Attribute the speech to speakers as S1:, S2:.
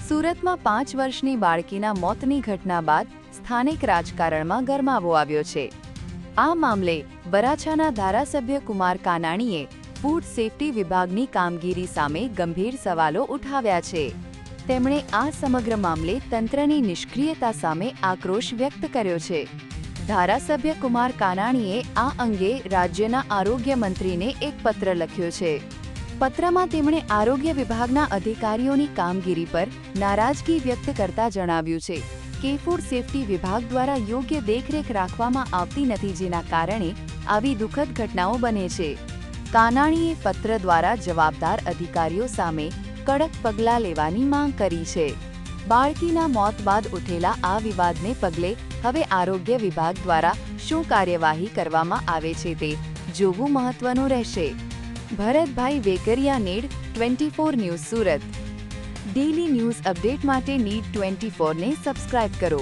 S1: સુરતમાં 5 વર્ષની બાળકીના મોતની ઘટના બાદ સ્થાનિક રાજકારણમાં ગરમાવો આવ્યો છે। આ મામલે વરાછાના ધારાસભ્ય કુમાર કાનાણીએ ફૂડ સેફ્ટી વિભાગની કામગીરી સામે ગંભીર સવાલો ઉઠાવ્યા છે। તેમણે આ સમગ્ર મામલે તંત્રની નિષ્ક્રિયતા સામે આક્રોશ વ્યક્ત કર્યો છે। ધારાસભ્ય કુમાર કાનાણીએ આ અંગે રાજ્યના આરોગ્ય મંત્રીને એક પત્ર લખ્યો છે। પત્રમાં તેમણે આરોગ્ય વિભાગના અધિકારીઓની કામગીરી પર નારાજગી વ્યક્ત કરતા જણાવ્યું છે કે ફૂડ સેફ્ટી વિભાગ દ્વારા યોગ્ય દેખરેખ રાખવામાં આવતી નથી, જેના કારણે આવી દુઃખદ ઘટનાઓ બને છે। કાનાણીએ પત્ર દ્વારા જવાબદાર અધિકારીઓ સામે કડક પગલાં લેવાની માંગ કરી છે। બાળકીના મોત બાદ ઉઠેલા આ વિવાદને પગલે હવે આરોગ્ય વિભાગ દ્વારા શું કાર્યવાહી કરવામાં આવે છે તે જોવું મહત્વનું રહેશે। Bharatbhai Vekariya, need 24 news, Surat. Daily news update માટે નીડ 24 ને સબસ્ક્રાઇબ કરો।